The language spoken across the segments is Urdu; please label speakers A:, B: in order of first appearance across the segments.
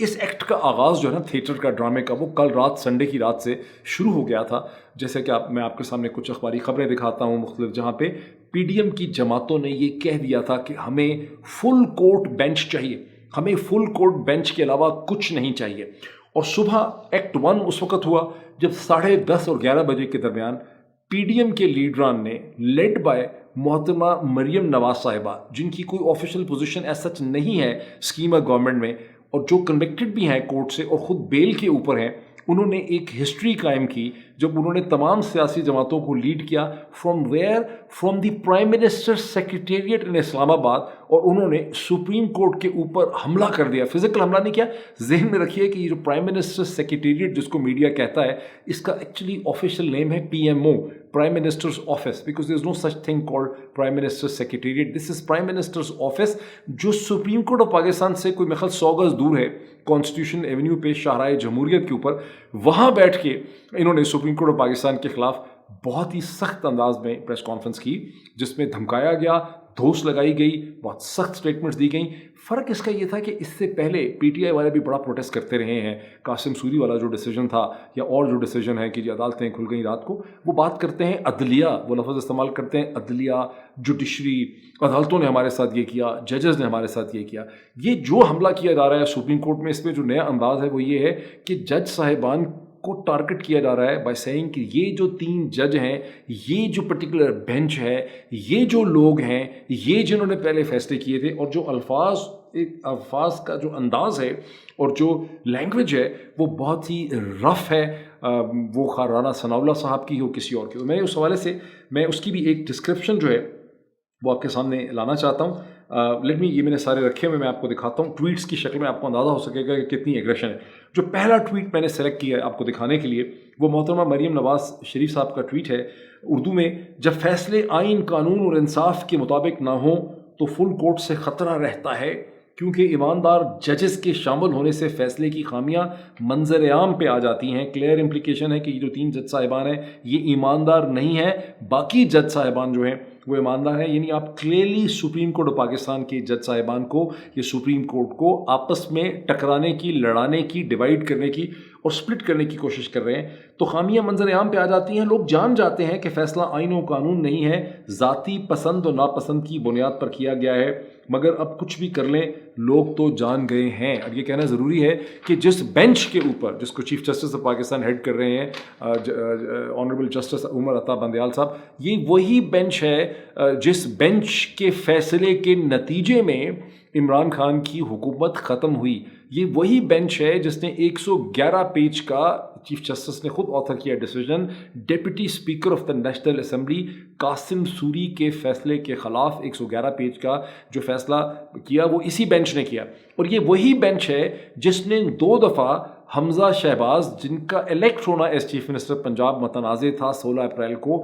A: اس ایکٹ کا آغاز جو ہے نا تھیٹر کا ڈرامے کا وہ کل رات سنڈے کی رات سے شروع ہو گیا تھا. جیسے کہ میں آپ کے سامنے کچھ اخباری خبریں دکھاتا ہوں مختلف, جہاں پہ پی ڈی ایم کی جماعتوں نے یہ کہہ دیا تھا کہ ہمیں فل کورٹ بینچ چاہیے, ہمیں فل کورٹ بینچ کے علاوہ کچھ نہیں چاہیے. اور صبح ایکٹ 1 اس وقت ہوا جب 10:30 اور 11 بجے کے درمیان پی ڈی ایم کے لیڈران نے لیڈ بائی محترمہ مریم نواز صاحبہ, جن کی کوئی آفیشیل پوزیشن ایز سچ نہیں ہے اسکیم آف گورنمنٹ میں, اور جو کنوکٹڈ بھی ہیں کورٹ سے اور خود بیل کے اوپر ہیں, انہوں نے ایک ہسٹری قائم کی جب انہوں نے تمام سیاسی جماعتوں کو لیڈ کیا from the prime minister secretariat in Islamabad, اور انہوں نے سپریم کورٹ کے اوپر حملہ کر دیا. فزیکل حملہ نہیں کیا, ذہن میں رکھیے کہ یہ جو پرائم منسٹر سیکریٹریٹ جس کو میڈیا کہتا ہے, اس کا ایکچولی آفیشیل نیم ہے P M O, prime minister's office, because there is no such thing called prime minister secretariat. This is prime minister's office, جو سپریم کورٹ آف پاکستان سے کوئی میرے خیال 100 گز دور ہے, کانسٹیٹیوشن ایونیو پہ شاہراہ جمہوریت کے اوپر. وہاں بیٹھ کے انہوں نے سپریم کورٹ آف پاکستان کے خلاف بہت ہی سخت انداز میں پریس کانفرنس کی, جس میں دھمکایا گیا, دھوس لگائی گئی, بہت سخت سٹیٹمنٹس دی گئیں. فرق اس کا یہ تھا کہ اس سے پہلے پی ٹی آئی والے بھی بڑا پروٹیسٹ کرتے رہے ہیں. قاسم سوری والا جو ڈیسیجن تھا, یا اور جو ڈیسیجن ہے کہ جی عدالتیں کھل گئیں رات کو, وہ بات کرتے ہیں عدلیہ, وہ لفظ استعمال کرتے ہیں عدلیہ, جوڈیشری, عدالتوں نے ہمارے ساتھ یہ کیا, ججز نے ہمارے ساتھ یہ کیا. یہ جو حملہ کیا جا رہا ہے سپریم کورٹ میں, اس میں جو نیا انداز ہے وہ یہ ہے کہ جج صاحبان کو ٹارگٹ کیا جا رہا ہے بائی سیئنگ کہ یہ جو 3 جج ہیں, یہ جو پرٹیکولر بینچ ہے, یہ جو لوگ ہیں, یہ جنہوں نے پہلے فیصلے کیے تھے, اور جو الفاظ کا جو انداز ہے اور جو لینگویج ہے وہ بہت ہی رف ہے, وہ خواہ رانا ثناء اللہ صاحب کی ہو کسی اور کی. میں اس حوالے سے میں اس کی بھی ایک ڈسکرپشن جو ہے وہ آپ کے سامنے لانا چاہتا ہوں. لیٹ می, یہ میں نے سارے رکھے ہوئے, میں آپ کو دکھاتا ہوں ٹویٹس کی شکل میں, آپ کو اندازہ ہو سکے گا کہ کتنی ایگریشن ہے. جو پہلا ٹویٹ میں نے سلیکٹ کیا ہے آپ کو دکھانے کے لیے, وہ محترمہ مریم نواز شریف صاحب کا ٹویٹ ہے اردو میں. جب فیصلے آئین, قانون اور انصاف کے مطابق نہ ہوں تو فل کورٹ سے خطرہ رہتا ہے, کیونکہ ایماندار ججز کے شامل ہونے سے فیصلے کی خامیاں منظر عام پہ آ جاتی ہیں. کلیئر امپلیکیشن ہے کہ یہ جو 3 جج صاحبان ہیں یہ ایماندار نہیں ہیں, باقی جج صاحبان جو ہیں وہ ایماندار ہیں. یعنی آپ clearly supreme court of Pakistan کے جج صاحبان کو, یہ سپریم کورٹ کو آپس میں ٹکرانے کی, لڑانے کی, ڈیوائڈ کرنے کی اور سپلٹ کرنے کی کوشش کر رہے ہیں. تو خامیاں منظر عام پہ آ جاتی ہیں. لوگ جان جاتے ہیں کہ فیصلہ آئین و قانون نہیں ہے, ذاتی پسند و ناپسند کی بنیاد پر کیا گیا ہے, مگر اب کچھ بھی کر لیں لوگ تو جان گئے ہیں. اب یہ کہنا ضروری ہے کہ جس بینچ کے اوپر, جس کو chief justice of Pakistan head کر رہے ہیں آنریبل جسٹس عمر عطا بندیال صاحب, یہ وہی بینچ ہے جس بینچ کے فیصلے کے نتیجے میں عمران خان کی حکومت ختم ہوئی. یہ وہی بینچ ہے جس نے 111 پیج کا, چیف جسٹس نے خود آتھر کیا decision, deputy speaker of the national assembly Qasim sorry کے فیصلے کے خلاف 111 پیج کا جو فیصلہ کیا وہ اسی بینچ نے کیا. اور یہ وہی بینچ ہے جس نے 2 دفعہ حمزہ شہباز, جن کا الیکٹ ہونا ایز چیف منسٹر پنجاب متنازع تھا 16 اپریل کو,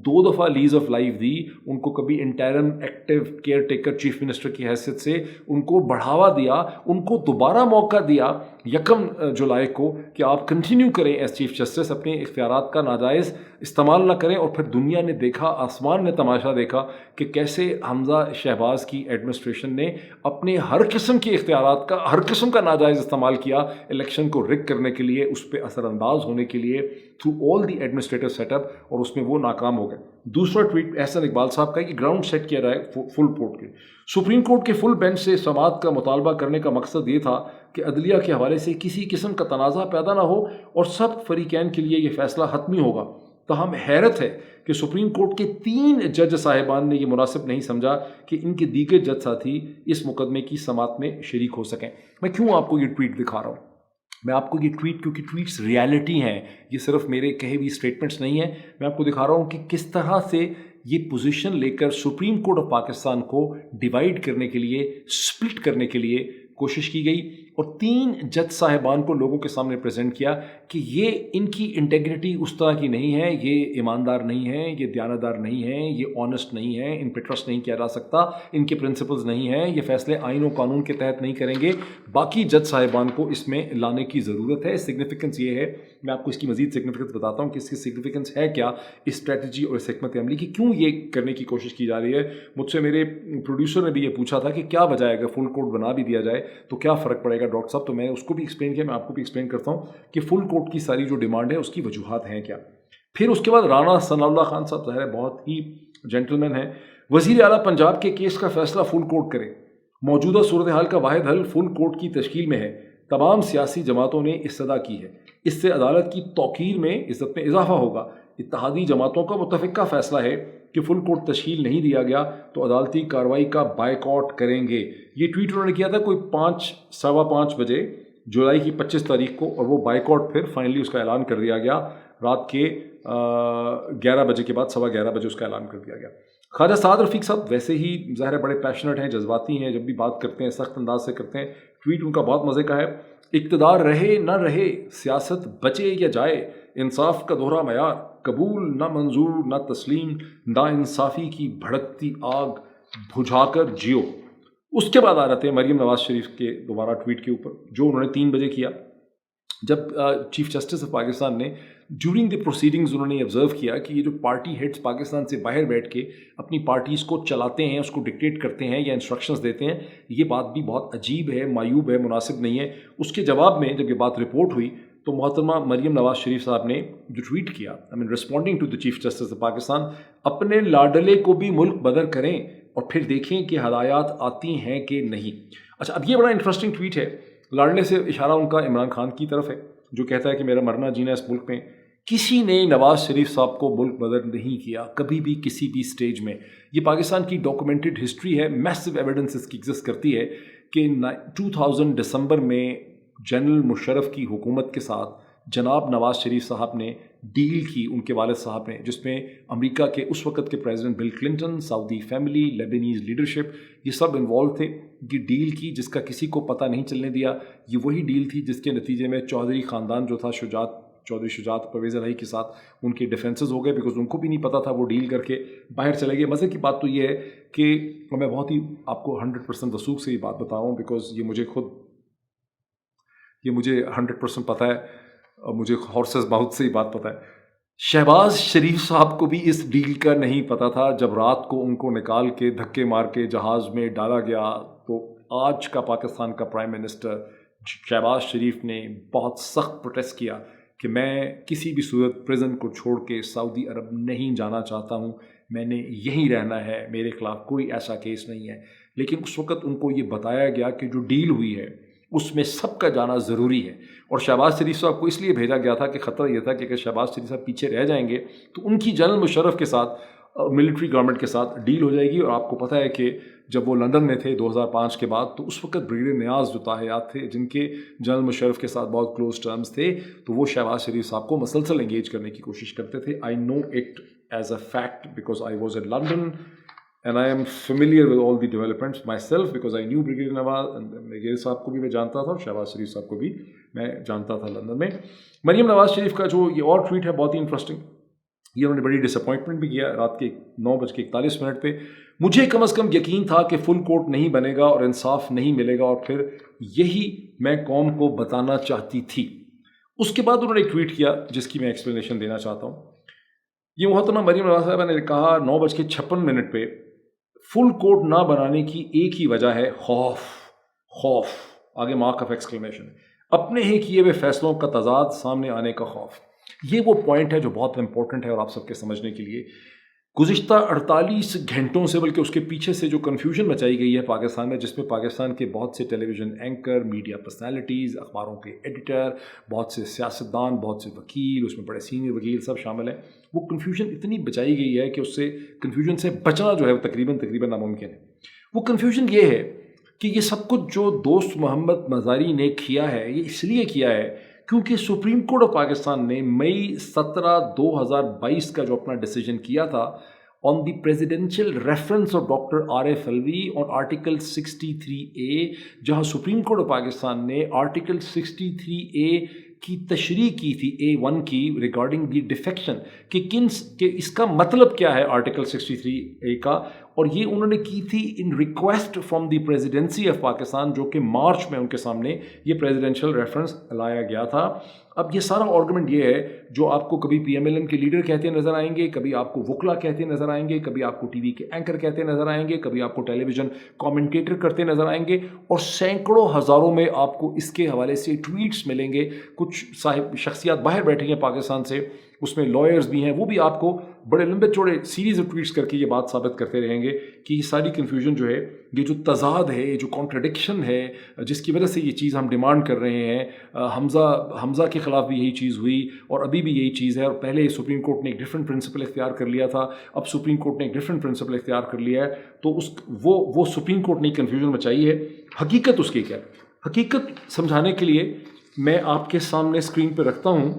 A: 2 دفعہ لیز آف لائف دی ان کو, کبھی interim active care taker chief minister کی حیثیت سے ان کو بڑھاوا دیا, ان کو دوبارہ موقع دیا 1 جولائی کو کہ آپ کنٹینیو کریں ایز چیف جسٹس, اپنے اختیارات کا ناجائز استعمال نہ کریں. اور پھر دنیا نے دیکھا, آسمان نے تماشا دیکھا کہ کیسے حمزہ شہباز کی ایڈمنسٹریشن نے اپنے ہر قسم کے اختیارات کا, ہر قسم کا ناجائز استعمال کیا الیکشن کو رک کرنے کے لیے, اس پہ اثر انداز ہونے کے لیے through all the administrative set up, اور اس میں وہ ناکام ہو گئے. دوسرا ٹویٹ احسن اقبال صاحب کا ہے کہ گراؤنڈ سیٹ کیا جائے فل کورٹ کے. سپریم کورٹ کے فل بینچ سے سماعت کا مطالبہ کرنے کا مقصد یہ تھا کہ عدلیہ کے حوالے سے کسی قسم کا تنازع پیدا نہ ہو اور سب فریقین کے لیے یہ فیصلہ حتمی ہوگا. تاہم حیرت ہے کہ سپریم کورٹ کے 3 جج صاحبان نے یہ مناسب نہیں سمجھا کہ ان کے دیگر جج ساتھی اس مقدمے کی سماعت میں شریک ہو سکیں. میں کیوں آپ کو یہ ٹویٹ دکھا رہا ہوں؟ میں آپ کو یہ ٹویٹ, کیونکہ ٹویٹس ریالٹی ہیں, یہ صرف میرے کہے ہوئی اسٹیٹمنٹس نہیں ہیں, میں آپ کو دکھا رہا ہوں کہ کس طرح سے یہ پوزیشن لے کر سپریم کورٹ آف پاکستان کو ڈیوائڈ کرنے کے لیے, سپلٹ کرنے کے لیے کوشش کی گئی, اور 3 جج صاحبان کو لوگوں کے سامنے پریزنٹ کیا کہ یہ ان کی انٹیگریٹی اس طرح کی نہیں ہے, یہ ایماندار نہیں ہے, یہ دیانتدار نہیں ہے, یہ آنیسٹ نہیں ہے, ان پہ ٹرسٹ نہیں کیا جا سکتا, ان کے پرنسپلز نہیں ہیں, یہ فیصلے آئین و قانون کے تحت نہیں کریں گے. باقی جج صاحبان کو اس میں لانے کی ضرورت ہے. سگنیفیکنس یہ ہے, میں آپ کو اس کی مزید سگنیفیکنس بتاتا ہوں کہ اس کی سگنیفیکنس ہے کیا, اس اسٹریٹجی اور اس حکمت عملی کی, کیوں یہ کرنے کی کوشش کی جا رہی ہے. مجھ سے میرے پروڈیوسر نے بھی یہ پوچھا تھا کہ کیا وجہ ہے اگر فل کورٹ بنا بھی دیا جائے تو کیا فرق پڑے گا ڈاکٹر صاحب. تو میں نے اس کو بھی ایکسپلین کیا, میں آپ کو بھی ایکسپلین کرتا ہوں کہ فل کوٹ کی ساری جو ڈیمانڈ ہے اس کی وجوہات ہیں کیا. پھر اس کے بعد رانا ثناء اللہ خان صاحب ظاہر ہے بہت ہی جینٹل مین ہیں. وزیر اعلیٰ پنجاب کے کیس کا فیصلہ فل کورٹ کرے, موجودہ صورتحال کا واحد حل فل کورٹ کی تشکیل میں ہے. تمام سیاسی جماعتوں نے استدعا کی ہے, اس سے عدالت کی توقیر میں عزت میں اضافہ ہوگا. اتحادی جماعتوں کا متفقہ فیصلہ ہے کہ فل کورٹ تشکیل نہیں دیا گیا تو عدالتی کارروائی کا بائیکاٹ کریں گے. یہ ٹویٹ انہوں نے کیا تھا کوئی 5:15 بجے جولائی کی 25 تاریخ کو, اور وہ بائیکاٹ پھر فائنلی اس کا اعلان کر دیا گیا رات کے 11 بجے کے بعد 11:15 بجے اس کا اعلان کر دیا گیا. خواجہ سعد رفیق صاحب ویسے ہی ظاہر بڑے پیشنٹ ہیں, جذباتی ہیں, جب بھی بات کرتے ہیں سخت انداز سے کرتے ہیں. ٹویٹ ان کا بہت مزے کا ہے. اقتدار رہے نہ رہے, سیاست بچے یا جائے, انصاف کا دوہرا معیار, قبول نہ منظور نہ تسلیم, نا انصافی کی بھڑکتی آگ بجھا کر جیو. اس کے بعد آ جاتے ہیں مریم نواز شریف کے دوبارہ ٹویٹ کے اوپر, جو انہوں نے 3 بجے کیا, جب چیف جسٹس آف پاکستان نے ڈیورنگ دی پروسیڈنگز انہوں نے آبزرو کیا کہ یہ جو پارٹی ہیڈز پاکستان سے باہر بیٹھ کے اپنی پارٹیز کو چلاتے ہیں, اس کو ڈکٹیٹ کرتے ہیں یا انسٹرکشنز دیتے ہیں, یہ بات بھی بہت عجیب ہے, معیوب ہے, مناسب نہیں ہے. اس کے جواب میں جب یہ بات رپورٹ ہوئی تو محترمہ مریم نواز شریف صاحب نے جو ٹویٹ کیا, responding to the chief justice of Pakistan, اپنے لاڈلے کو بھی ملک بدر کریں اور پھر دیکھیں کہ ہدایات آتی ہیں کہ نہیں. اچھا, اب یہ بڑا انٹرسٹنگ ٹویٹ ہے. لاڈلے سے اشارہ ان کا عمران خان کی طرف ہے, جو کہتا ہے کہ میرا مرنا جینا اس ملک میں. کسی نے نواز شریف صاحب کو ملک بدر نہیں کیا کبھی بھی کسی بھی سٹیج میں. یہ پاکستان کی ڈاکومنٹڈ ہسٹری ہے, میسو ایویڈنس اس کی ایگزسٹ کرتی ہے کہ 2000 دسمبر میں جنرل مشرف کی حکومت کے ساتھ جناب نواز شریف صاحب نے ڈیل کی, ان کے والد صاحب نے, جس میں امریکہ کے اس وقت کے پریزیڈنٹ بل کلنٹن, سعودی فیملی, لیبنیز لیڈرشپ, یہ سب انوالو تھے. یہ ڈیل کی جس کا کسی کو پتہ نہیں چلنے دیا. یہ وہی ڈیل تھی جس کے نتیجے میں چودھری خاندان جو تھا, چودھری شجاعت پرویز الہی کے ساتھ ان کے ڈیفینسز ہو گئے, بیکاز ان کو بھی نہیں پتا تھا, وہ ڈیل کر کے باہر چلے گئے. مزے کی بات تو یہ ہے کہ میں بہت ہی آپ کو 100% وثوق سے یہ بات بتاؤں, بیکاز یہ مجھے 100% پتہ ہے, مجھے ہارسز ماؤتھ سے ہی بات پتہ ہے. شہباز شریف صاحب کو بھی اس ڈیل کا نہیں پتہ تھا. جب رات کو ان کو نکال کے دھکے مار کے جہاز میں ڈالا گیا تو آج کا پاکستان کا پرائم منسٹر شہباز شریف نے بہت سخت پروٹیسٹ کیا کہ میں کسی بھی صورت پریزن کو چھوڑ کے سعودی عرب نہیں جانا چاہتا ہوں, میں نے یہیں رہنا ہے, میرے خلاف کوئی ایسا کیس نہیں ہے. لیکن اس وقت ان کو یہ بتایا گیا کہ جو ڈیل ہوئی ہے اس میں سب کا جانا ضروری ہے, اور شہباز شریف صاحب کو اس لیے بھیجا گیا تھا کہ خطرہ یہ تھا کہ اگر شہباز شریف صاحب پیچھے رہ جائیں گے تو ان کی جنرل مشرف کے ساتھ ملٹری گورنمنٹ کے ساتھ ڈیل ہو جائے گی. اور آپ کو پتہ ہے کہ جب وہ لندن میں تھے 2005 کے بعد, تو اس وقت بریگیڈیئر نیاز جو تاحیات تھے, جن کے جنرل مشرف کے ساتھ بہت کلوز ٹرمز تھے, تو وہ شہباز شریف صاحب کو مسلسل انگیج کرنے کی کوشش کرتے تھے. I know it is a fact because I was in London and I am familiar with all the developments myself because I knew Brigadier Nawaz, and Brigadier صاحب کو بھی میں جانتا تھا اور شہباز شریف صاحب کو بھی میں جانتا تھا لندن میں. مریم نواز شریف کا جو یہ اور ٹویٹ ہے بہت ہی انٹرسٹنگ, یہ انہوں نے بڑی ڈس اپوائنٹمنٹ بھی کیا رات کے 9:41 پہ. مجھے کم از کم یقین تھا کہ فل کورٹ نہیں بنے گا اور انصاف نہیں ملے گا, اور پھر یہی میں قوم کو بتانا چاہتی تھی. اس کے بعد انہوں نے ایک ٹویٹ کیا جس کی میں ایکسپلینیشن دینا چاہتا ہوں. یہ محترمہ مریم نواز صاحبہ نے کہا 9:56 پہ فل کورٹ نہ بنانے کی ایک ہی وجہ ہے خوف, آگے مارک آف ایکسکلیمیشن, اپنے ہی کیے ہوئے فیصلوں کا تضاد سامنے آنے کا خوف. یہ وہ پوائنٹ ہے جو بہت امپورٹنٹ ہے اور آپ سب کے سمجھنے کے لیے. گزشتہ 48 گھنٹوں سے, بلکہ اس کے پیچھے سے جو کنفیوژن مچائی گئی ہے پاکستان میں, جس میں پاکستان کے بہت سے ٹیلی ویژن اینکر, میڈیا پرسنالٹیز, اخباروں کے ایڈیٹر, بہت سے سیاستدان, بہت سے وکیل, اس میں بڑے سینئر وکیل سب شامل ہیں, وہ کنفیوژن اتنی بچائی گئی ہے کہ اس سے کنفیوژن سے بچنا جو ہے وہ تقریباً ناممکن ہے. وہ کنفیوژن یہ ہے کہ یہ سب کچھ جو دوست محمد مزاری نے کیا ہے, یہ اس لیے کیا ہے کیونکہ سپریم کورٹ آف پاکستان نے مئی 17 2022 کا جو اپنا ڈیسیجن کیا تھا on the presidential reference of doctor RF Alvi اور آرٹیکل 63A, جہاں سپریم کورٹ آف پاکستان نے آرٹیکل 63A کی تشریح کی تھی, A1 کی, ریگارڈنگ دی ڈیفیکشن کہ اس کا مطلب کیا ہے آرٹیکل 63A کا, اور یہ انہوں نے کی تھی in request from the presidency of Pakistan, جو کہ مارچ میں ان کے سامنے یہ پریزیڈینشیل ریفرنس لایا گیا تھا. اب یہ سارا آرگومنٹ یہ ہے جو آپ کو کبھی پی ایم ایل این کے لیڈر کہتے نظر آئیں گے، کبھی آپ کو وکلا کہتے نظر آئیں گے، کبھی آپ کو ٹی وی کے اینکر کہتے نظر آئیں گے، کبھی آپ کو ٹیلی ویژن کامنٹیٹر کرتے نظر آئیں گے، اور سینکڑوں ہزاروں میں آپ کو اس کے حوالے سے ٹویٹس ملیں گے. کچھ صاحب شخصیات باہر بیٹھی ہیں پاکستان سے، اس میں لائرز بھی ہیں، وہ بھی آپ کو بڑے لمبے چوڑے سیریز آف ٹویٹس کر کے یہ بات ثابت کرتے رہیں گے کہ یہ ساری کنفیوژن جو ہے، یہ جو تضاد ہے، یہ جو کانٹرڈکشن ہے، جس کی وجہ سے یہ چیز ہم ڈیمانڈ کر رہے ہیں. حمزہ کے خلاف بھی یہی چیز ہوئی اور ابھی بھی یہی چیز ہے، اور پہلے سپریم کورٹ نے ایک ڈفرینٹ پرنسپل اختیار کر لیا تھا، اب سپریم کورٹ نے ایک ڈفرینٹ پرنسپل اختیار کر لیا ہے. تو وہ سپریم کورٹ نے کنفیوژن مچائی ہے. حقیقت اس کی کیا ہے؟ حقیقت سمجھانے کے لیے میں آپ کے سامنے اسکرین پہ رکھتا ہوں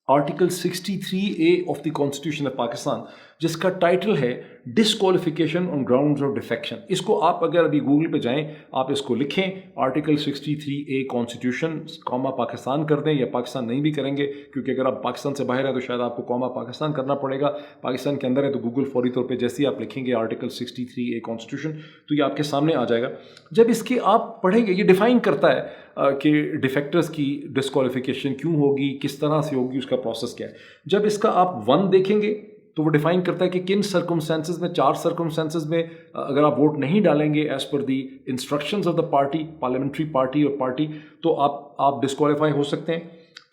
A: article 63A of the constitution of Pakistan, جس کا ٹائٹل ہے disqualification on grounds of defection. اس کو آپ اگر ابھی گوگل پہ جائیں، آپ اس کو لکھیں article 63A constitution Cama Pakistan کر دیں، یا پاکستان نہیں بھی کریں گے کیونکہ اگر آپ پاکستان سے باہر ہیں تو شاید آپ کو کاما پاکستان کرنا پڑے گا. پاکستان کے اندر ہے تو گوگل فوری طور پہ جیسے ہی آپ لکھیں گے آرٹیکل 63A کانسٹیٹیوشن تو یہ آپ کے سامنے آ جائے گا. جب اس کے آپ پڑھیں گے، یہ ڈیفائن کرتا ہے کہ ڈیفیکٹرز کی ڈسکوالیفیکیشن کیوں ہوگی، کس طرح سے ہوگی، اس کا پروسیس کیا ہے. جب اس کا آپ 1 دیکھیں گے تو وہ ڈیفائن کرتا ہے کہ کن سرکمسٹانسز میں، 4 سرکمسٹانسز میں اگر آپ ووٹ نہیں ڈالیں گے as per the instructions of the party, parliamentary party اور پارٹی، تو آپ ڈسکوالیفائی ہو سکتے ہیں.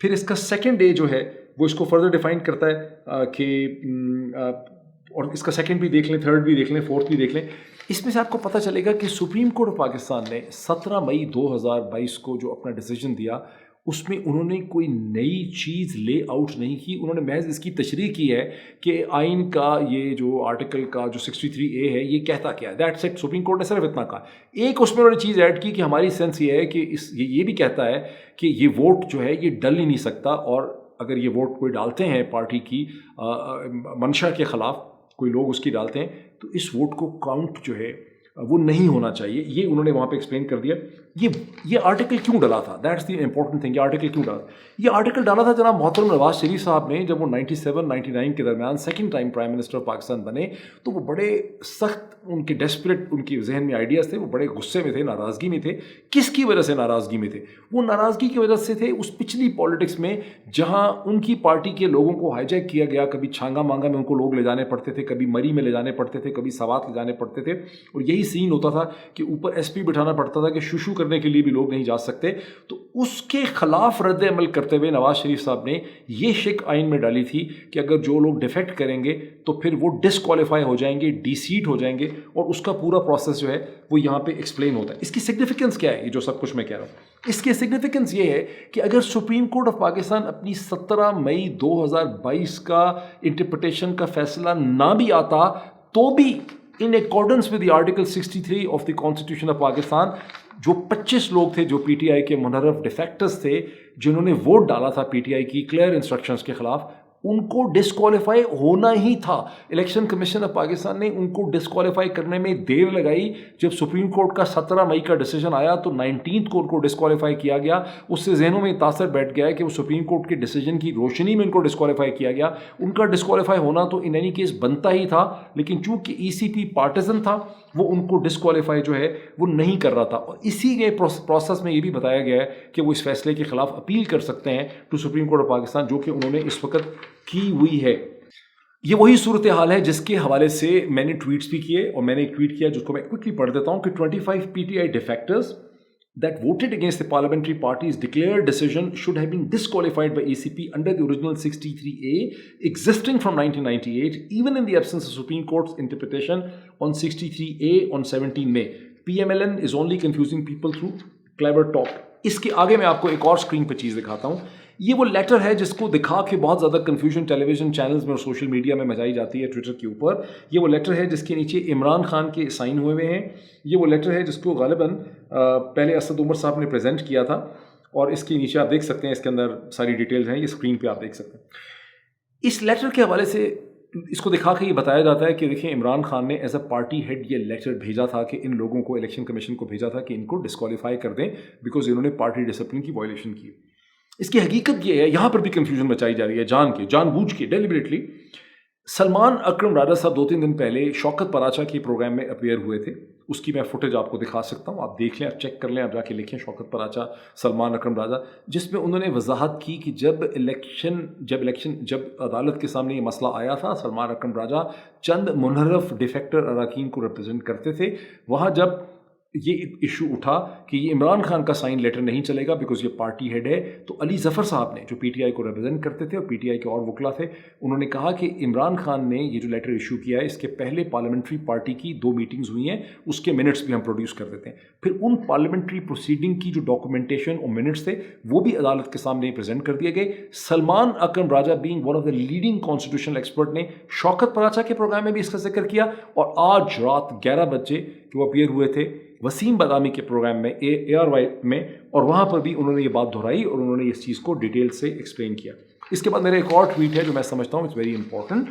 A: پھر اس کا سیکنڈ ڈے جو ہے وہ اس کو فردر ڈیفائن کرتا ہے کہ اور اس کا سیکنڈ بھی دیکھ لیں، تھرڈ بھی دیکھ لیں، فورتھ بھی دیکھ لیں. اس میں سے آپ کو پتہ چلے گا کہ سپریم کورٹ آف پاکستان نے 17 مئی 2022 کو جو اپنا ڈیسیجن دیا، اس میں انہوں نے کوئی نئی چیز لے آؤٹ نہیں کی. انہوں نے محض اس کی تشریح کی ہے کہ آئین کا یہ جو آرٹیکل کا جو 63A ہے یہ کہتا کیا ہے، دیٹس اٹ. سپریم کورٹ نے صرف اتنا کہا. ایک اس میں انہوں نے چیز ایڈ کی کہ ہماری سینس یہ ہے کہ یہ بھی کہتا ہے کہ یہ ووٹ جو ہے یہ ڈل ہی نہیں سکتا، اور اگر یہ ووٹ کوئی ڈالتے ہیں پارٹی کی منشا کے خلاف، کوئی لوگ اس کی ڈالتے ہیں، تو اس ووٹ کو کاؤنٹ جو ہے وہ نہیں ہونا چاہیے. یہ انہوں نے وہاں پہ ایکسپلین کر دیا. یہ آرٹیکل کیوں ڈالا تھا، دیٹس دی امپورٹنٹ تھنگ. یہ آرٹیکل کیوں ڈالا؟ یہ آرٹیکل ڈالا تھا جناب محترم نواز شریف صاحب نے جب وہ 97-99 کے درمیان second time prime minister of Pakistan بنے، تو وہ بڑے سخت، ان کے ڈیسپریٹ، ان کے ذہن میں آئیڈیاز تھے، وہ بڑے غصے میں تھے، ناراضگی میں تھے. کس کی وجہ سے ناراضگی میں تھے؟ وہ ناراضگی کی وجہ سے تھے اس پچھلی پالیٹکس میں جہاں ان کی پارٹی کے لوگوں کو ہائی جیک کیا گیا. کبھی چھانگا مانگا میں ان کو لوگ لے جانے پڑتے تھے، کبھی مری میں لے جانے پڑتے تھے، کبھی سوات لے جانے پڑتے تھے، اور یہی سین ہوتا تھا کہ اوپر ایس پی بٹھانا پڑتا تھا کہ شوشو کرنے کے لیے بھی لوگ نہیں جا سکتے. تو اس کے خلاف رد عمل کرتے ہوئے نواز شریف صاحب نے یہ شک آئین میں ڈالی تھی کہ اگر جو لوگ ڈیفیکٹ کریں گے تو پھر وہ ڈسکوالیفائی ہو جائیں گے، ڈی سیٹ ہو جائیں گے، اور اس کا پورا پروسیس جو ہے وہ یہاں پہ ایکسپلین ہوتا ہے. اس کی سگنیفیکنس کیا ہے؟ یہ جو سب کچھ میں کہہ رہا ہوں، اس کی سگنیفیکنس یہ ہے کہ اگر سپریم کورٹ آف پاکستان اپنی 17 مئی 2022 کا انٹرپریٹیشن کا فیصلہ نہ بھی آتا تو بھی in accordance with the article 63 of the constitution of Pakistan, جو 25 لوگ تھے جو پی ٹی آئی کے منحرف ڈیفیکٹرز تھے جنہوں نے ووٹ ڈالا تھا پی ٹی آئی کی کلیئر انسٹرکشنز کے خلاف، ان کو ڈسکوالیفائی ہونا ہی تھا. الیکشن کمیشن آف پاکستان نے ان کو ڈسکوالیفائی کرنے میں دیر لگائی. جب سپریم کورٹ کا 17 مئی کا ڈیسیجن آیا تو 19 کو ان کو ڈسکوالیفائی کیا گیا. اس سے ذہنوں میں تاثر بیٹھ گیا ہے کہ وہ سپریم کورٹ کے ڈیسیجن کی روشنی میں ان کو ڈسکوالیفائی کیا گیا. ان کا ڈسکوالیفائی ہونا تو ان اینی کیس بنتا ہی تھا، لیکن چونکہ ای سی پی پارٹیزن تھا، وہ ان کو ڈسکوالیفائی جو ہے وہ نہیں کر رہا تھا. اور اسی کے پروسیس میں یہ بھی بتایا گیا ہے کہ وہ اس فیصلے کے خلاف اپیل کر سکتے ہیں to supreme court of Pakistan, جو کہ انہوں نے اس وقت کی ہوئی ہے. یہ وہی صورتحال ہے جس کے حوالے سے میں نے ٹویٹس بھی کیے، اور میں نے ایک ٹویٹ کیا جس کو میں کوئکلی پڑھ دیتا ہوں کہ 25 PTI defectors that voted against the parliamentary party's declared decision should have been disqualified by ECP under the original 63A existing from 1998, even in the absence of Supreme Court's interpretation on 63A on 17 May. PMLN is only confusing people through clever talk. اس کے آگے میں آپ کو ایک اور سکرین پہ چیز دکھاتا ہوں. یہ وہ لیٹر ہے جس کو دکھا کے بہت زیادہ کنفیوژن ٹیلی ویژن چینلز میں اور سوشل میڈیا میں مچائی جاتی ہے، ٹویٹر کے اوپر. یہ وہ لیٹر ہے جس کے نیچے عمران خان کے سائن ہوئے ہوئے ہیں. یہ وہ لیٹر ہے جس کو غالباً پہلے اسد عمر صاحب نے پریزنٹ کیا تھا، اور اس کے نیچے آپ دیکھ سکتے ہیں، اس کے اندر ساری ڈیٹیلز ہیں، یہ اسکرین پہ آپ دیکھ سکتے ہیں. اس لیٹر کے حوالے سے اس کو دکھا کے یہ بتایا جاتا ہے کہ دیکھیں عمران خان نے ایز اے پارٹی ہیڈ یہ لیٹر بھیجا تھا کہ ان لوگوں کو، الیکشن کمیشن کو بھیجا تھا کہ ان کو ڈسکوالیفائی کر دیں بیکاز انہوں نے پارٹی ڈسپلن کی وائلیشن کی. اس کی حقیقت یہ ہے، یہاں پر بھی کنفیوژن مچائی جا رہی ہے، جان بوجھ کے ڈیلیبریٹلی. سلمان اکرم راجہ صاحب 2-3 دن پہلے شوکت پراچا کے پروگرام میں اپیئر ہوئے تھے. اس کی میں فوٹیج آپ کو دکھا سکتا ہوں, آپ دیکھ لیں, آپ چیک کر لیں, آپ جا کے لکھیں شوکت پراچا سلمان اکرم راجہ, جس میں انہوں نے وضاحت کی کہ جب عدالت کے سامنے یہ مسئلہ آیا تھا, سلمان اکرم راجہ چند منحرف ڈیفیکٹر اراکین کو ریپرزینٹ کرتے تھے. وہاں جب یہ ایشو اٹھا کہ یہ عمران خان کا سائن لیٹر نہیں چلے گا بیکاز یہ پارٹی ہیڈ ہے, تو علی ظفر صاحب نے, جو پی ٹی آئی کو ریپرزینٹ کرتے تھے اور پی ٹی آئی کے اور وکلا تھے, انہوں نے کہا کہ عمران خان نے یہ جو لیٹر ایشو کیا ہے اس کے پہلے پارلیمنٹری پارٹی کی 2 میٹنگز ہوئی ہیں, اس کے منٹس بھی ہم پروڈیوس کر دیتے ہیں. پھر ان پارلیمنٹری پروسیڈنگ کی جو ڈاکومنٹیشن اور منٹس تھے وہ بھی عدالت کے سامنے پریزنٹ کر دیے گئے. Salman Akram Raja being one of the leading constitutional expert نے شوکت پراچا کے پروگرام میں بھی اس کا ذکر کیا, اور آج رات 11 بجے کہ وہ اپیئر ہوئے تھے وسیم بادامی کے پروگرام میں ARY میں, اور وہاں پر بھی انہوں نے یہ بات دہرائی اور انہوں نے اس چیز کو ڈیٹیل سے ایکسپلین کیا. اس کے بعد میرا ایک اور ٹویٹ ہے جو میں سمجھتا ہوں اٹس ویری امپورٹنٹ,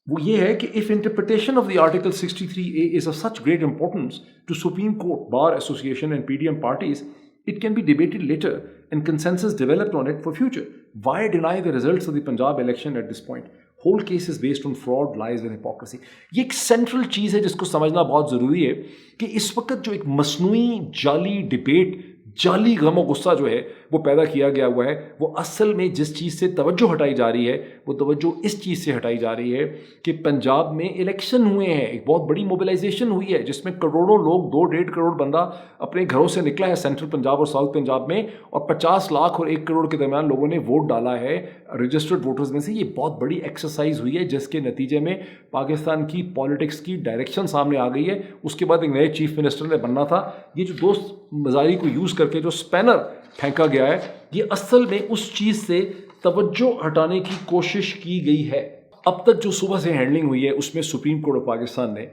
A: وہ یہ ہے کہ if interpretation of the Article 63A is of such great importance to Supreme Court, Bar Association and PDM parties, it can be debated later and consensus developed on it for future. Why deny the results of the Punjab election at this point? Whole case is based on fraud, lies and hypocrisy. یہ ایک سینٹرل چیز ہے جس کو سمجھنا بہت ضروری ہے کہ اس وقت جو ایک مصنوعی جعلی ڈبیٹ, جعلی غم و غصہ جو ہے وہ پیدا کیا گیا ہوا ہے, وہ اصل میں جس چیز سے توجہ ہٹائی جا رہی ہے وہ توجہ اس چیز سے ہٹائی جا رہی ہے کہ پنجاب میں الیکشن ہوئے ہیں, ایک بہت بڑی موبلائزیشن ہوئی ہے جس میں کروڑوں لوگ, 2-1.5 کروڑ بندہ اپنے گھروں سے نکلا ہے سینٹرل پنجاب اور ساؤتھ پنجاب میں, اور 50 لاکھ اور 1 کروڑ کے درمیان لوگوں نے ووٹ ڈالا ہے رجسٹرڈ ووٹرز میں سے. یہ بہت بڑی ایکسرسائز ہوئی ہے جس کے نتیجے میں پاکستان کی پالیٹکس کی ڈائریکشن سامنے آ گئی ہے. اس کے بعد ایک نئے چیف منسٹر نے بننا تھا. یہ جو دوست مزاری کو یوز کر کے جو اسپینر پھینکا گیا ہے, یہ اصل میں اس چیز سے توجہ ہٹانے کی کوشش کی گئی ہے. اب تک جو صبح سے ہینڈلنگ ہوئی ہے اس میں سپریم کورٹ آف پاکستان نے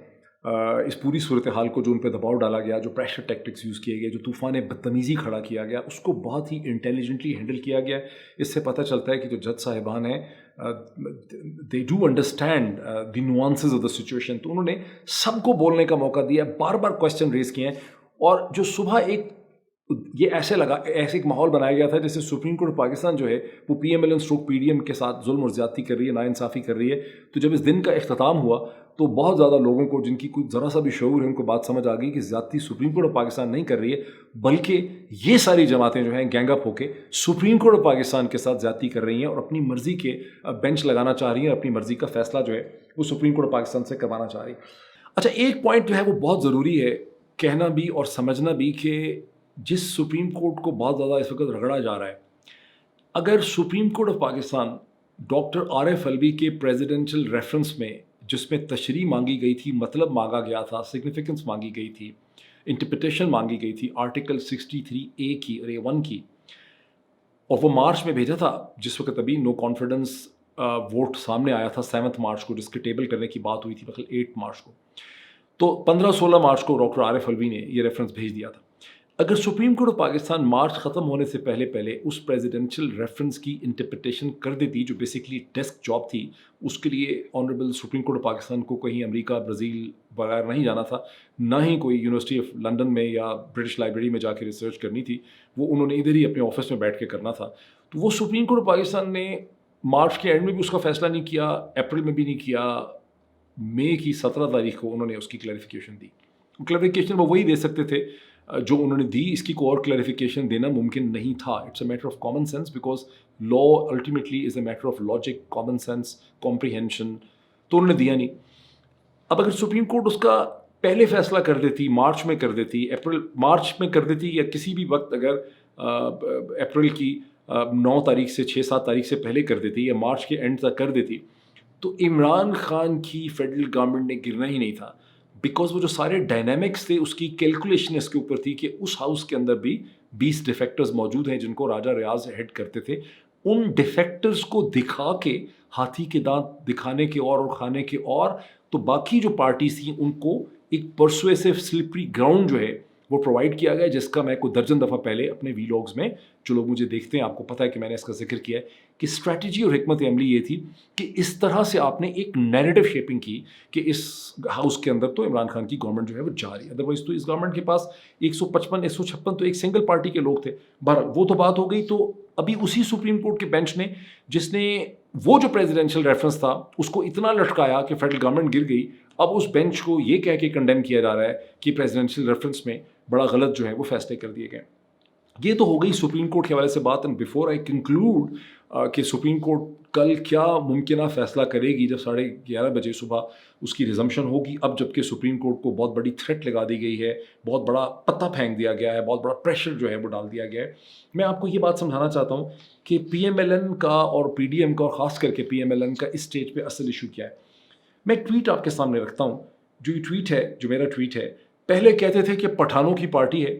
A: اس پوری صورتحال کو, جو ان پہ دباؤ ڈالا گیا, جو پریشر ٹیکٹکس یوز کیے گئے, جو طوفان بدتمیزی کھڑا کیا گیا, اس کو بہت ہی انٹیلیجنٹلی ہینڈل کیا گیا. اس سے پتہ چلتا ہے کہ جو جج صاحبان ہیں they do understand the nuances of the situation. تو انہوں نے سب کو بولنے کا موقع دیا, بار بار کوشچن ریز کیے ہیں, اور جو صبح یہ ایسے ایک ماحول بنایا گیا تھا جیسے سپریم کورٹ پاکستان جو ہے وہ PMLN/PDM کے ساتھ ظلم اور زیادتی کر رہی ہے, ناانصافی کر رہی ہے. تو جب اس دن کا اختتام ہوا تو بہت زیادہ لوگوں کو, جن کی کوئی ذرا سا بھی شعور ہے, ان کو بات سمجھ آ گئی کہ زیادتی سپریم کورٹ آف پاکستان نہیں کر رہی ہے, بلکہ یہ ساری جماعتیں جو ہیں گینگ اپ ہو کے سپریم کورٹ آف پاکستان کے ساتھ زیادتی کر رہی ہیں اور اپنی مرضی کے بینچ لگانا چاہ رہی ہیں, اپنی مرضی کا فیصلہ جو ہے وہ سپریم کورٹ آف پاکستان سے کروانا چاہ رہی ہیں. اچھا, ایک پوائنٹ جو ہے وہ بہت ضروری ہے کہنا بھی اور سمجھنا بھی کہ جس سپریم کورٹ کو بہت زیادہ اس وقت رگڑا جا رہا ہے, اگر supreme court of Pakistan doctor RF الوی کے پریزیڈنشل ریفرنس میں, جس میں تشریح مانگی گئی تھی, مطلب مانگا گیا تھا, سگنیفیکنس مانگی گئی تھی, انٹرپریٹیشن مانگی گئی تھی آرٹیکل 63A کی اور A1 کی, اور وہ مارچ میں بھیجا تھا جس وقت ابھی نو کانفیڈنس ووٹ سامنے آیا تھا 7 مارچ کو, جس کے ٹیبل کرنے کی بات ہوئی تھی مطلب 8 مارچ کو, تو 15-16 مارچ کو ڈاکٹر RF الوی نے یہ ریفرنس بھیج دیا تھا. اگر supreme court of Pakistan March ختم ہونے سے پہلے اس پریزیڈنشل ریفرنس کی انٹرپریٹیشن کر دیتی, جو بیسکلی ڈیسک جاب تھی, اس کے لیے honourable supreme court of Pakistan کو کہیں امریکہ, برازیل وغیرہ نہیں جانا تھا, نہ ہی کوئی یونیورسٹی آف لنڈن میں یا برٹش لائبریری میں جا کے ریسرچ کرنی تھی, وہ انہوں نے ادھر ہی اپنے آفس میں بیٹھ کے کرنا تھا. تو وہ سپریم کورٹ آف پاکستان نے مارچ کے اینڈ میں بھی اس کا فیصلہ نہیں کیا, اپریل میں بھی نہیں کیا, مئی کی 17 تاریخ کو انہوں نے اس کی کلیریفیکیشن دی. کلیریفیکیشن وہ وہی دے سکتے تھے جو انہوں نے دی, اس کی کوئی اور کلیریفیکیشن دینا ممکن نہیں تھا. It's a matter of common sense because law ultimately is a matter of logic, common sense, comprehension, تو انہوں نے دیا نہیں. اب اگر سپریم کورٹ اس کا پہلے فیصلہ کر دیتی, مارچ میں کر دیتی, مارچ میں کر دیتی, یا کسی بھی وقت اگر اپریل کی 9 تاریخ سے 6-7 تاریخ سے پہلے کر دیتی, یا مارچ کے اینڈ تک کر دیتی, تو عمران خان کی فیڈرل گورنمنٹ نے گرنا ہی نہیں تھا, بیکاز وہ جو سارے ڈائنامکس تھے اس کی کیلکولیشن اس کے اوپر تھی کہ اس ہاؤس کے اندر بھی 20 ڈیفیکٹرز موجود ہیں جن کو راجہ ریاض ہیڈ کرتے تھے. ان ڈیفیکٹرز کو دکھا کے, ہاتھی کے دانت دکھانے کے اور کھانے کے اور, تو باقی جو پارٹیز تھیں ان کو ایک پرسویسو سلپری گراؤنڈ جو ہے وہ پرووائڈ کیا گیا, جس کا میں کوئی درجن دفعہ پہلے اپنے ویلاگز میں, جو لوگ مجھے دیکھتے ہیں آپ کو پتہ ہے کہ میں نے اس کا ذکر کیا ہے, کہ اسٹریٹجی اور حکمت عملی یہ تھی کہ اس طرح سے آپ نے ایک نیریٹو شیپنگ کی کہ اس ہاؤس کے اندر تو عمران خان کی گورنمنٹ جو ہے وہ جا رہی ہے, ادروائز تو اس گورنمنٹ کے پاس 155-156 تو ایک سنگل پارٹی کے لوگ تھے. بہرحال وہ تو بات ہو گئی. تو ابھی اسی سپریم کورٹ کے بینچ نے, جس نے وہ جو پریزیڈینشیل ریفرنس تھا اس کو اتنا لٹکایا کہ فیڈرل گورنمنٹ گر گئی. اب اس بینچ کو یہ کہہ کے کنڈیم کیا جا رہا ہے کہ پریزیڈینشیل ریفرنس میں بڑا غلط جو ہے وہ فیصلے کر دیے گئے. یہ تو ہو گئی سپریم کورٹ کے حوالے سے بات. اینڈ بیفور آئی کنکلوڈ کہ سپریم کورٹ کل کیا ممکنہ فیصلہ کرے گی جب 11:30 بجے صبح اس کی ریزمپشن ہوگی. اب جب کہ سپریم کورٹ کو بہت بڑی تھریٹ لگا دی گئی ہے, بہت بڑا پتہ پھینک دیا گیا ہے, بہت بڑا پریشر جو ہے وہ ڈال دیا گیا ہے. میں آپ کو یہ بات سمجھانا چاہتا ہوں کہ پی ایم ایل این کا اور پی ڈی ایم کا, اور خاص کر کے پی ایم ایل این کا اس اسٹیج پہ اصل ایشو کیا ہے. میں ایک ٹویٹ آپ کے سامنے رکھتا ہوں. جو یہ ٹویٹ ہے, جو میرا ٹویٹ ہے, پہلے کہتے تھے کہ پٹھانوں کی پارٹی ہے,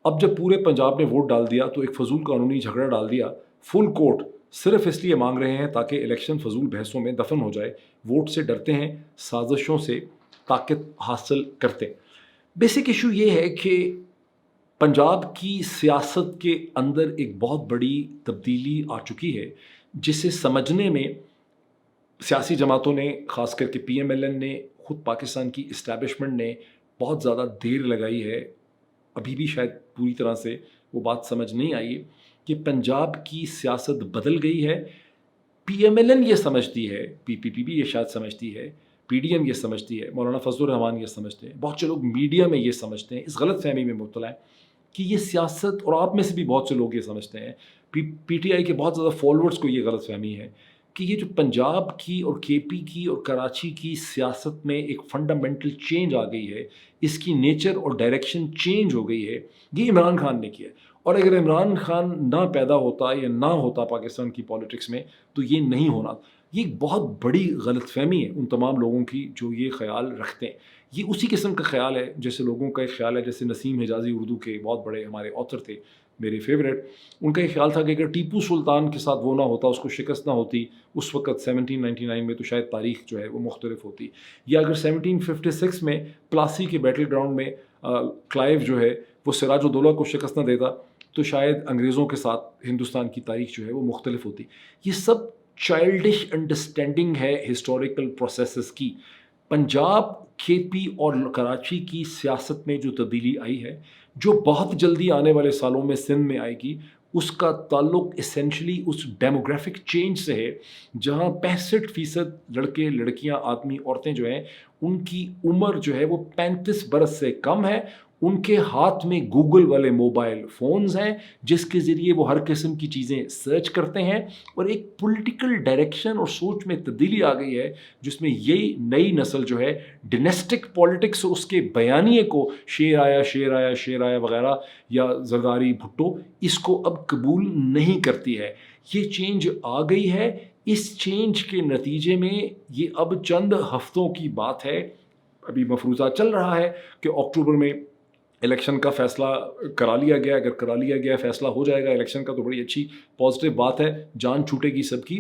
A: اب جب پورے پنجاب نے ووٹ ڈال دیا تو ایک فضول قانونی جھگڑا ڈال دیا. فل کورٹ صرف اس لیے مانگ رہے ہیں تاکہ الیکشن فضول بحثوں میں دفن ہو جائے. ووٹ سے ڈرتے ہیں, سازشوں سے طاقت حاصل کرتے. بیسک ایشو یہ ہے کہ پنجاب کی سیاست کے اندر ایک بہت بڑی تبدیلی آ چکی ہے, جسے سمجھنے میں سیاسی جماعتوں نے, خاص کر کے پی ایم ایل این نے, خود پاکستان کی اسٹیبلشمنٹ نے بہت زیادہ دیر لگائی ہے. ابھی بھی شاید پوری طرح سے وہ بات سمجھ نہیں آئی کہ پنجاب کی سیاست بدل گئی ہے. پی ایم ایل این یہ سمجھتی ہے, پی پی پی بھی یہ شاید سمجھتی ہے, پی ڈی ایم یہ سمجھتی ہے, مولانا فضل الرحمان یہ سمجھتے ہیں, بہت سے لوگ میڈیا میں یہ سمجھتے ہیں, اس غلط فہمی میں مبتلا ہیں کہ یہ سیاست, اور آپ میں سے بھی بہت سے لوگ یہ سمجھتے ہیں, پی ٹی آئی کے بہت زیادہ فالوورز کو یہ غلط فہمی ہے کہ یہ جو پنجاب کی اور کے پی کی اور کراچی کی سیاست میں ایک فنڈامنٹل چینج آ گئی ہے, اس کی نیچر اور ڈائریکشن چینج ہو گئی ہے, یہ عمران خان نے کیا. اور اگر عمران خان نہ پیدا ہوتا یا نہ ہوتا پاکستان کی پالیٹکس میں تو یہ نہیں ہونا. یہ ایک بہت بڑی غلط فہمی ہے ان تمام لوگوں کی جو یہ خیال رکھتے ہیں. یہ اسی قسم کا خیال ہے جیسے لوگوں کا ایک خیال ہے, جیسے نسیم حجازی اردو کے بہت بڑے ہمارے آتھر تھے, میرے فیوریٹ. ان کا یہ خیال تھا کہ اگر ٹیپو سلطان کے ساتھ وہ نہ ہوتا, اس کو شکست نہ ہوتی اس وقت 1799 میں, تو شاید تاریخ جو ہے وہ مختلف ہوتی. یا اگر 1756 میں پلاسی کے بیٹل گراؤنڈ میں کلائیو جو ہے وہ سراج الدولہ کو شکست نہ دیتا تو شاید انگریزوں کے ساتھ ہندوستان کی تاریخ جو ہے وہ مختلف ہوتی. یہ سب چائلڈش انڈرسٹینڈنگ ہے ہسٹوریکل پروسیسز کی. پنجاب, کے پی اور کراچی کی سیاست میں جو تبدیلی آئی ہے, جو بہت جلدی آنے والے سالوں میں سندھ میں آئے گی, اس کا تعلق اسینشلی اس ڈیموگرافک چینج سے ہے جہاں 65% لڑکے, لڑکیاں, آدمی, عورتیں جو ہیں ان کی عمر جو ہے وہ 35 برس سے کم ہے. ان کے ہاتھ میں گوگل والے موبائل فونز ہیں جس کے ذریعے وہ ہر قسم کی چیزیں سرچ کرتے ہیں, اور ایک پولیٹیکل ڈائریکشن اور سوچ میں تبدیلی آ گئی ہے جس میں یہی نئی نسل جو ہے ڈینسٹک پالیٹکس, اس کے بیانیے کو شیر آیا شیر آیا شیر آیا وغیرہ یا زرداری بھٹو, اس کو اب قبول نہیں کرتی ہے. یہ چینج آ گئی ہے. اس چینج کے نتیجے میں یہ اب چند ہفتوں کی بات ہے, ابھی مفروضہ چل رہا ہے کہ اکتوبر میں الیکشن کا فیصلہ کرا لیا گیا. اگر کرا لیا گیا, فیصلہ ہو جائے گا الیکشن کا, تو بڑی اچھی پازیٹیو بات ہے, جان چھوٹے گی سب کی.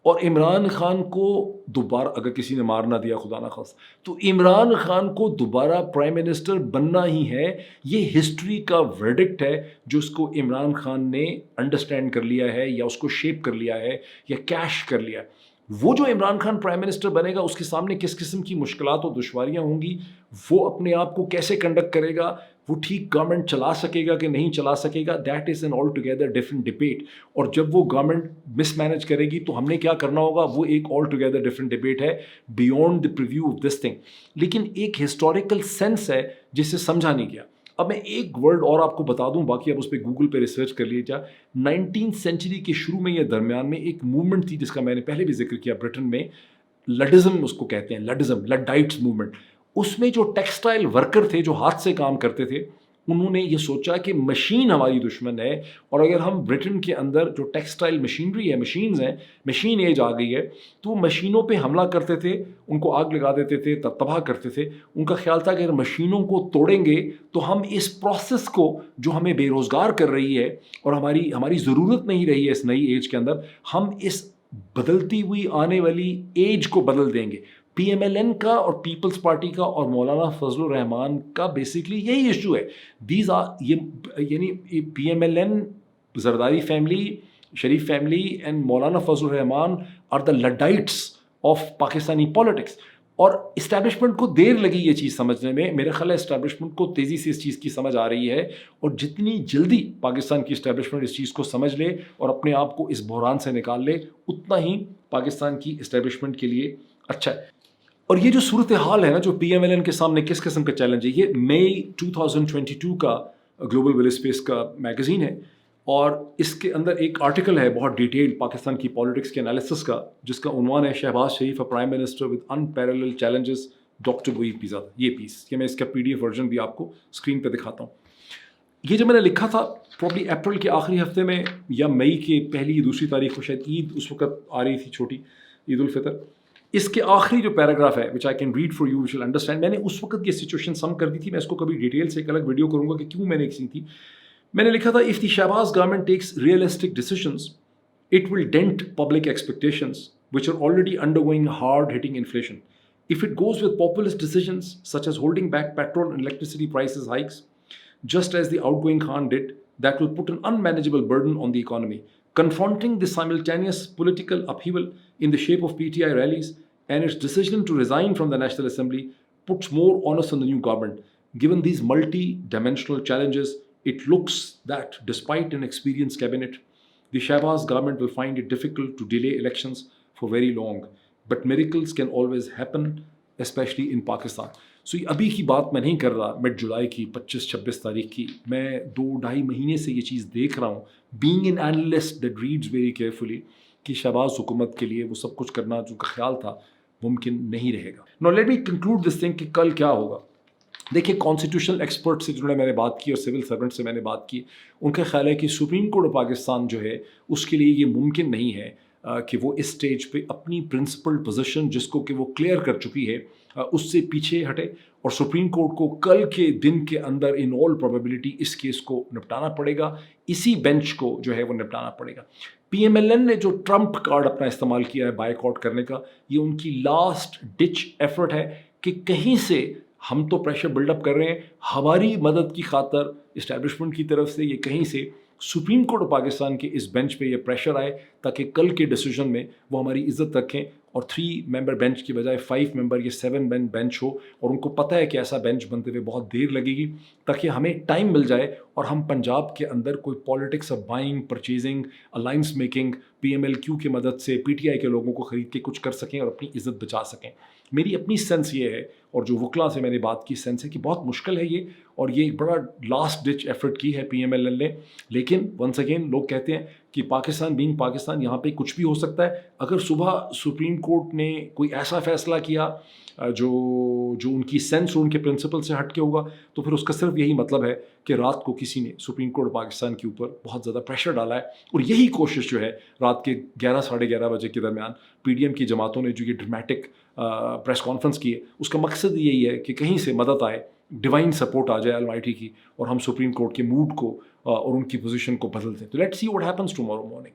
A: اور عمران خان کو دوبارہ, اگر کسی نے مار نہ دیا خدا نہ خواستہ, تو عمران خان کو دوبارہ پرائم منسٹر بننا ہی ہے. یہ ہسٹری کا ورڈکٹ ہے جو اس کو عمران خان نے انڈرسٹینڈ کر لیا ہے, یا اس کو شیپ کر لیا ہے, یا کیش کر لیا ہے. وہ جو عمران خان پرائم منسٹر بنے گا اس کے سامنے کس قسم کی مشکلات اور دشواریاں ہوں گی, وہ اپنے آپ کو کیسے کنڈکٹ کرے گا, وہ ٹھیک گورنمنٹ چلا سکے گا کہ نہیں چلا سکے گا, that is an altogether different debate. اور جب وہ گورنمنٹ مس مینج کرے گی تو ہم نے کیا کرنا ہوگا, وہ ایک آل ٹوگیدر ڈفرینٹ ڈبیٹ ہے beyond the preview of this thing. لیکن ایک ہسٹوریکل سینس ہے جسے سمجھا نہیں گیا. اب میں ایک ورڈ اور آپ کو بتا دوں, باقی آپ اس پہ گوگل پہ ریسرچ کر لیجیے. 19th سینچری کے شروع میں یا درمیان میں ایک موومنٹ تھی جس کا میں نے پہلے بھی ذکر کیا, برٹن میں لڈزم اس کو کہتے ہیں, لڈزم, لڈائٹس موومنٹ. اس میں جو ٹیکسٹائل ورکر تھے جو ہاتھ سے کام کرتے تھے, انہوں نے یہ سوچا کہ مشین ہماری دشمن ہے, اور اگر ہم برٹن کے اندر جو ٹیکسٹائل مشینری ہے, مشینز ہیں, مشین ایج آ گئی ہے, تو وہ مشینوں پہ حملہ کرتے تھے, ان کو آگ لگا دیتے تھے, تباہ کرتے تھے. ان کا خیال تھا کہ اگر مشینوں کو توڑیں گے تو ہم اس پروسیس کو جو ہمیں بے روزگار کر رہی ہے اور ہماری ضرورت نہیں رہی ہے اس نئی ایج کے اندر, ہم اس بدلتی ہوئی آنے والی ایج کو بدل دیں گے. پی ایم ایل این کا اور پیپلز پارٹی کا اور مولانا فضل الرحمان کا بیسکلی یہی ایشو ہے. دیز آر, یعنی P M L N, Zardari family, Sharif family and Maulana Fazl ur-Rehman are the Luddites of Pakistani politics. اور اسٹیبلشمنٹ کو دیر لگی یہ چیز سمجھنے میں, میرے خیال ہے اسٹیبلشمنٹ کو تیزی سے اس چیز کی سمجھ آ رہی ہے, اور جتنی جلدی پاکستان کی اسٹیبلشمنٹ اس چیز کو سمجھ لے اور اپنے آپ کو اس بحران سے نکال لے, اتنا ہی پاکستان کی اسٹیبلشمنٹ کے لیے اچھا ہے. اور یہ جو صورتحال ہے نا جو پی ایم ایل این کے سامنے کس قسم کا چیلنج ہے، یہ مئی 2022 کا گلوبل ول اسپیس کا میگزین ہے، اور اس کے اندر ایک آرٹیکل ہے بہت ڈیٹیل پاکستان کی پالیٹکس کے انالیسس کا، جس کا عنوان ہے Shehbaz Sharif a prime minister with unparalleled challenges doctor Waheed Pirzada. یہ پیس کہ میں اس کا پی ڈی ایف ورژن بھی آپ کو اسکرین پہ دکھاتا ہوں. یہ جو میں نے لکھا تھا پرابلی اپریل کے آخری ہفتے میں یا مئی کے پہلی دوسری تاریخ کو، شاید عید اس وقت آ رہی تھی چھوٹی، عید الفطر. اس کے آخری جو پیراگراف ہے which I can read for you which will understand, میں نے اس وقت یہ سچویشن سم کر دی تھی. میں اس کو کبھی ڈیٹیل سے ایک الگ ویڈیو کروں گا کہ کیوں میں نے سی تھی. میں نے لکھا تھا if the Shahbaz government takes realistic decisions, it will dent public expectations which are already undergoing hard-hitting inflation. If it goes with populist decisions such as holding back petrol and electricity prices hikes, just as the outgoing Khan did, that will put an unmanageable burden on the economy. Confronting the simultaneous political upheaval in the shape of PTI rallies and its decision to resign from the National Assembly puts more onus on the new government. Given these multi-dimensional challenges, it looks that despite an experienced cabinet, the Shahbaz government will find it difficult to delay elections for very long. But miracles can always happen, especially in Pakistan. So ابھی کی بات میں نہیں کر رہا مڈ جولائی کی 25-26 تاریخ کی، میں 2-2.5 مہینے سے یہ چیز دیکھ رہا ہوں. Being an analyst that reads very carefully کہ شہباز حکومت کے لیے وہ سب کچھ کرنا جو کا خیال تھا ممکن نہیں رہے گا. No let me conclude this thing کہ کل کیا ہوگا. دیکھیے کانسٹیٹیوشنل ایکسپرٹ سے جنہوں نے میں نے بات کی اور سول سرونٹ سے میں نے بات کی، ان کا خیال ہے کہ سپریم کورٹ آف پاکستان جو ہے اس کے لیے یہ ممکن نہیں ہے کہ وہ اس سٹیج پہ اپنی پرنسپل پوزیشن جس کو کہ وہ کلیئر کر چکی ہے اس سے پیچھے ہٹے، اور سپریم کورٹ کو کل کے دن کے اندر ان آل پروبیبلٹی اس کیس کو نپٹانا پڑے گا، اسی بینچ کو جو ہے وہ نپٹانا پڑے گا. پی ایم ایل این نے جو ٹرمپ کارڈ اپنا استعمال کیا ہے بائیک آؤٹ کرنے کا، یہ ان کی لاسٹ ڈچ ایفرٹ ہے کہ کہیں سے ہم تو پریشر بلڈ اپ کر رہے ہیں ہماری مدد کی خاطر اسٹیبلشمنٹ کی طرف سے، یہ کہیں سے سپریم کورٹ آف پاکستان کے اس بینچ پہ یہ پریشر آئے تاکہ کل کے ڈیسیجن میں وہ ہماری عزت رکھیں اور 3 ممبر بینچ کی بجائے 5 ممبر یا 7 ممبر بینچ ہو. اور ان کو پتہ ہے کہ ایسا بینچ بنتے ہوئے بہت دیر لگے گی تاکہ ہمیں ٹائم مل جائے اور ہم پنجاب کے اندر کوئی politics of buying purchasing alliance making P M L Q کی مدد سے پی ٹی آئی کے لوگوں کو خرید کے کچھ کر سکیں اور اپنی عزت بچا سکیں. میری اپنی سینس یہ ہے اور جو وکلا سے میں نے بات کی سینس ہے کہ بہت مشکل ہے یہ، اور یہ ایک بڑا لاسٹ ڈچ ایفرٹ کی ہے پی ایم ایل این نے. لیکن ونس اگین لوگ کہتے ہیں کہ پاکستان بینگ پاکستان یہاں پہ کچھ بھی ہو سکتا ہے. اگر صبح سپریم کورٹ نے کوئی ایسا فیصلہ کیا جو ان کی سینس اور ان کے پرنسپل سے ہٹ کے ہوگا تو پھر اس کا صرف یہی مطلب ہے کہ رات کو کسی نے سپریم کورٹ پاکستان کے اوپر بہت زیادہ پریشر ڈالا ہے. اور یہی کوشش جو ہے رات کے 11-11:30 بجے کے درمیان پی ڈی ایم کی جماعتوں نے جو یہ ڈرمیٹک پریس کانفرنس کی ہے، اس کا مقصد یہی ہے کہ کہیں سے مدد آئے، ڈیوائن سپورٹ آ جائے المائٹی کی، اور ہم سپریم کورٹ کے موڈ کو اور ان کی پوزیشن کو بدل دیں. تو let's see what happens tomorrow morning.